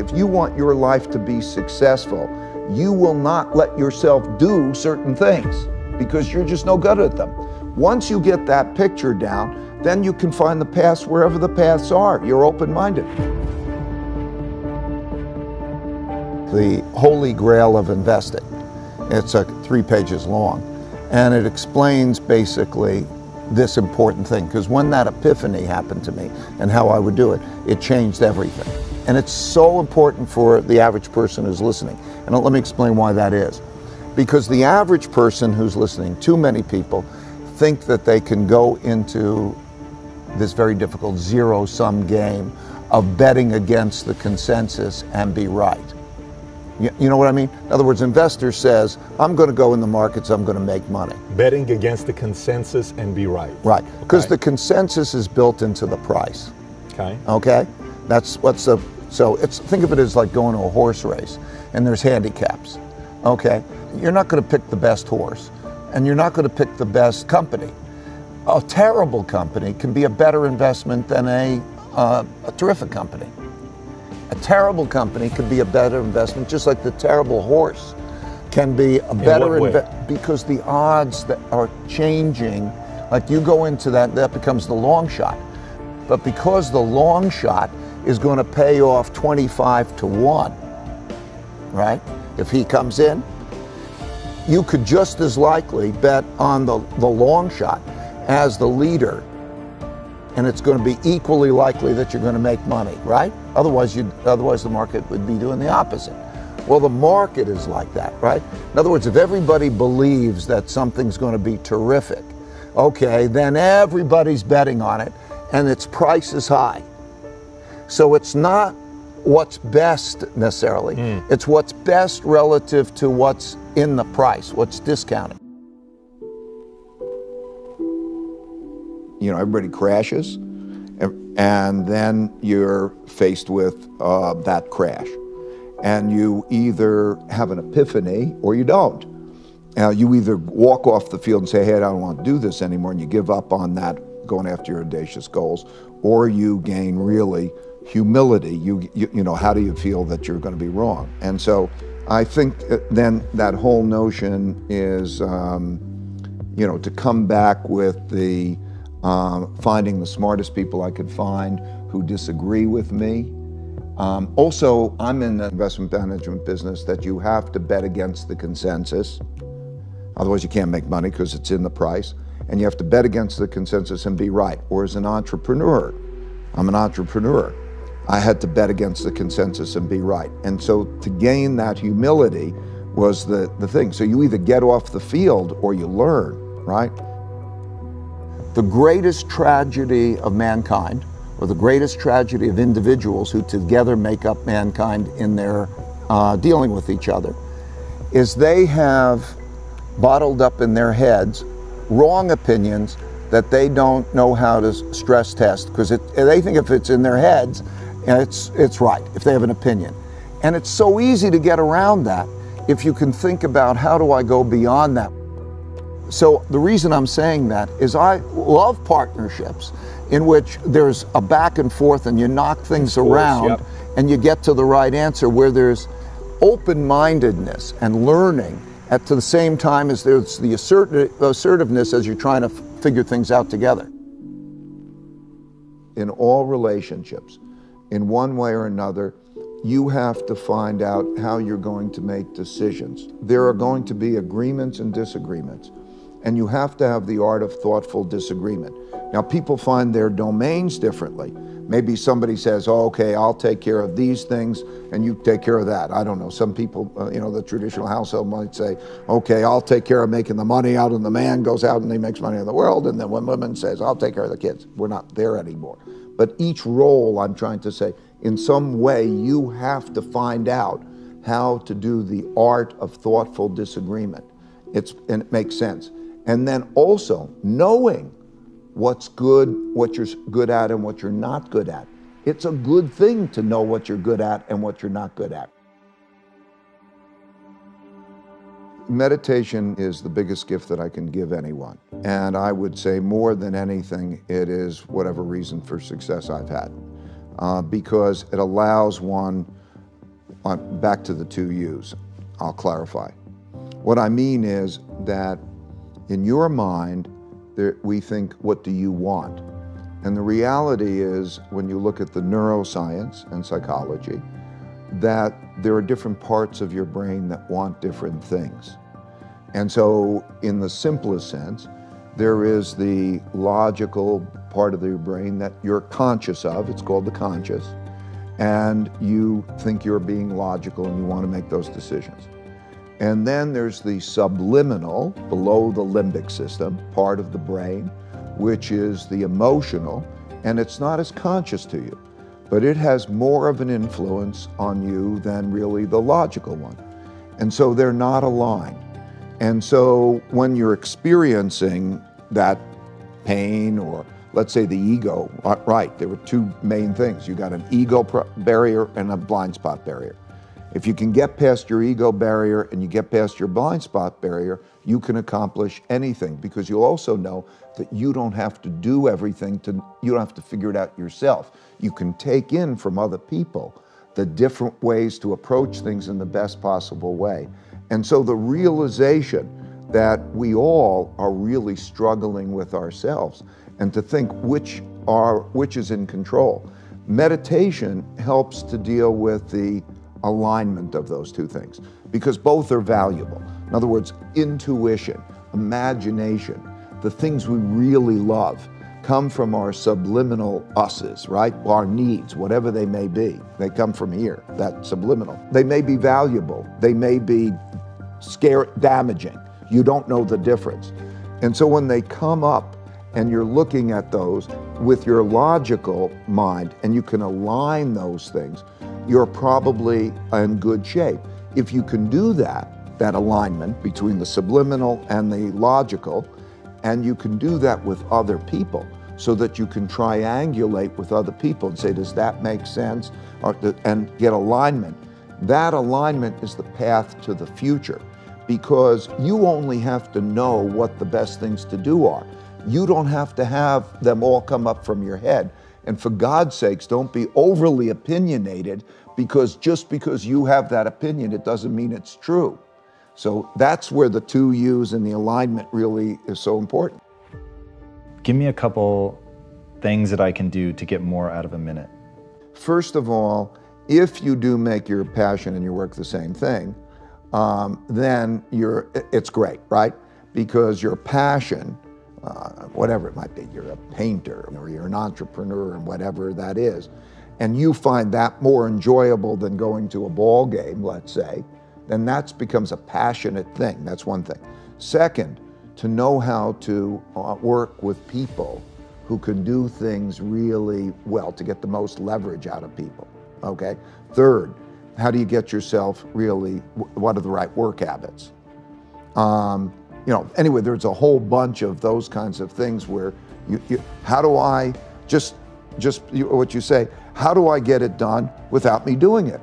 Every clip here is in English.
if you want your life to be successful, you will not let yourself do certain things because you're just no good at them. Once you get that picture down, then you can find the paths wherever the paths are. You're open-minded. The Holy Grail of investing. It's 3 pages long, and it explains basically this important thing, because when that epiphany happened to me and how I would do it, it changed everything. And it's so important for the average person who's listening. And let me explain why that is. Because the average person who's listening, too many people, think that they can go into this very difficult zero-sum game of betting against the consensus and be right. You know what I mean? In other words, investor says, I'm going to go in the markets, I'm going to make money. Betting against the consensus and be right. Right, because the consensus is built into the price. Okay. Okay? That's what's the, so it's, think of it as like going to a horse race, and there's handicaps. Okay? You're not going to pick the best horse, and you're not going to pick the best company. A terrible company can be a better investment than a terrific company. A terrible company could be a better investment, just like the terrible horse can be a better investment, because the odds that are changing, like you go into that becomes the long shot. But because the long shot is going to pay off 25 to 1, right? If he comes in, you could just as likely bet on the long shot as the leader, and it's going to be equally likely that you're going to make money, right? Otherwise the market would be doing the opposite. Well, the market is like that, right? In other words, if everybody believes that something's going to be terrific, okay, then everybody's betting on it, and its price is high. So it's not what's best necessarily. It's what's best relative to what's in the price, what's discounted. You know, everybody crashes, and then you're faced with that crash. And you either have an epiphany or you don't. You either walk off the field and say, hey, I don't want to do this anymore, and you give up on that, going after your audacious goals, or you gain really humility. You know, how do you feel that you're going to be wrong? And so I think then that whole notion is, you know, to come back with the finding the smartest people I could find who disagree with me. Also, I'm in the investment management business that you have to bet against the consensus. Otherwise you can't make money because it's in the price. And you have to bet against the consensus and be right. Or as an entrepreneur, I'm an entrepreneur, I had to bet against the consensus and be right. And so to gain that humility was the thing. So you either get off the field or you learn, right? The greatest tragedy of mankind, or the greatest tragedy of individuals who together make up mankind in their dealing with each other, is they have bottled up in their heads wrong opinions that they don't know how to stress test, because they think if it's in their heads, it's right, if they have an opinion. And it's so easy to get around that if you can think about, how do I go beyond that? So the reason I'm saying that is I love partnerships in which there's a back and forth and you knock things around and you get to the right answer, where there's open-mindedness and learning at the same time as there's the assertiveness as you're trying to figure things out together. In all relationships, in one way or another, you have to find out how you're going to make decisions. There are going to be agreements and disagreements, and you have to have the art of thoughtful disagreement. Now, people find their domains differently. Maybe somebody says, oh, okay, I'll take care of these things and you take care of that. I don't know. Some people, you know, the traditional household might say, okay, I'll take care of making the money out, and the man goes out and he makes money in the world. And then one woman says, I'll take care of the kids. We're not there anymore. But each role, I'm trying to say, in some way, you have to find out how to do the art of thoughtful disagreement. And it makes sense. And then also knowing what's good, what you're good at, and what you're not good at. It's a good thing to know what you're good at and what you're not good at. Meditation is the biggest gift that I can give anyone. And I would say more than anything, it is whatever reason for success I've had. Because it allows one back to the two U's, I'll clarify. What I mean is that in your mind, we think, what do you want? And the reality is, when you look at the neuroscience and psychology, that there are different parts of your brain that want different things. And so in the simplest sense, there is the logical part of your brain that you're conscious of, it's called the conscious, and you think you're being logical and you want to make those decisions. And then there's the subliminal, below the limbic system, part of the brain, which is the emotional, and it's not as conscious to you, but it has more of an influence on you than really the logical one. And so they're not aligned. And so when you're experiencing that pain, or let's say the ego, right, there were two main things. You got an ego barrier and a blind spot barrier. If you can get past your ego barrier and you get past your blind spot barrier, you can accomplish anything, because you'll also know that you don't have to do everything, you don't have to figure it out yourself. You can take in from other people the different ways to approach things in the best possible way. And so the realization that we all are really struggling with ourselves, and to think which is in control. Meditation helps to deal with the alignment of those two things, because both are valuable. In other words, intuition, imagination, the things we really love come from our subliminal us's, right? Our needs, whatever they may be, they come from here, that subliminal. They may be valuable, they may be damaging. You don't know the difference. And so when they come up and you're looking at those with your logical mind and you can align those things, you're probably in good shape. If you can do that alignment between the subliminal and the logical, and you can do that with other people, so that you can triangulate with other people and say, does that make sense? And get alignment. That alignment is the path to the future, because you only have to know what the best things to do are. You don't have to have them all come up from your head. And for God's sakes, don't be overly opinionated, because just because you have that opinion, it doesn't mean it's true. So that's where the two U's and the alignment really is so important. Give me a couple things that I can do to get more out of a minute. First of all, if you do make your passion and your work the same thing, then it's great, right? Because your passion, whatever it might be, you're a painter or you're an entrepreneur and whatever that is, and you find that more enjoyable than going to a ball game, let's say, then that becomes a passionate thing. That's one thing. Second, to know how to work with people who can do things really well to get the most leverage out of people, okay? Third, how do you get yourself really, what are the right work habits? Anyway, there's a whole bunch of those kinds of things where how do I, what you say, how do I get it done without me doing it?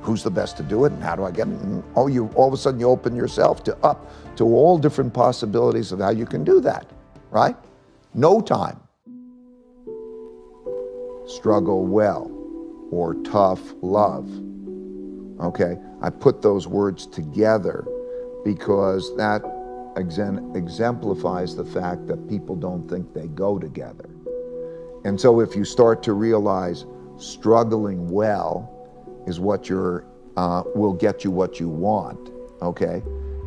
Who's the best to do it, and how do I get it? And all of a sudden you open yourself up to all different possibilities of how you can do that, right? No time. Struggle well, or tough love. Okay, I put those words together because that exemplifies the fact that people don't think they go together. And so if you start to realize struggling well is what will get you what you want, okay,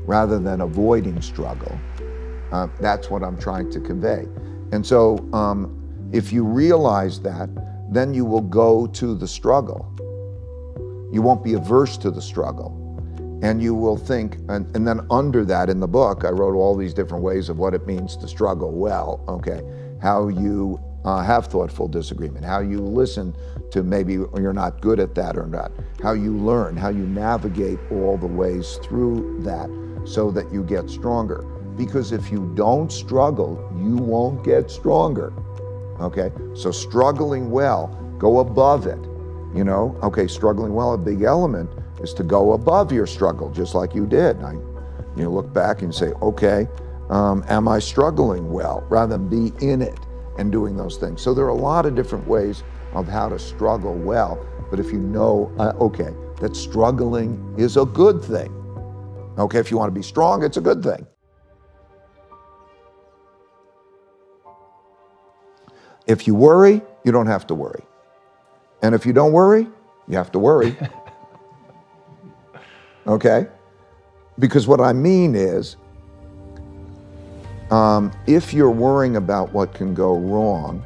rather than avoiding struggle, that's what I'm trying to convey. And so if you realize that, then you will go to the struggle. You won't be averse to the struggle. And you will think, and then under that in the book, I wrote all these different ways of what it means to struggle well, okay? How you have thoughtful disagreement, how you listen to maybe you're not good at that or not, how you learn, how you navigate all the ways through that so that you get stronger. Because if you don't struggle, you won't get stronger, okay? So struggling well, go above it, Okay, struggling well, a big element is to go above your struggle, just like you did. You look back and say, okay, am I struggling well, rather than be in it and doing those things. So there are a lot of different ways of how to struggle well, But if you know, okay, that struggling is a good thing. Okay, if you want to be strong, it's a good thing. If you worry, you don't have to worry. And if you don't worry, you have to worry. Okay? Because what I mean is, if you're worrying about what can go wrong,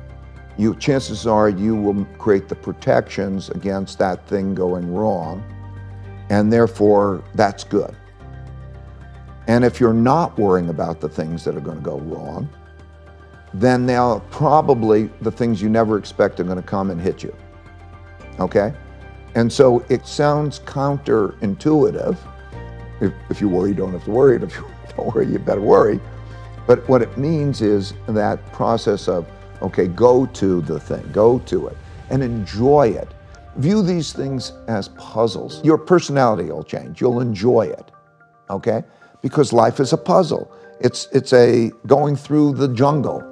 chances are you will create the protections against that thing going wrong, and therefore that's good. And if you're not worrying about the things that are going to go wrong, then they'll probably, the things you never expect are going to come and hit you. Okay? And so it sounds counterintuitive. If you worry, you don't have to worry. And if you don't worry, you better worry. But what it means is that process of, okay, go to the thing, go to it, and enjoy it. View these things as puzzles. Your personality will change. You'll enjoy it, okay? Because life is a puzzle. It's a going through the jungle.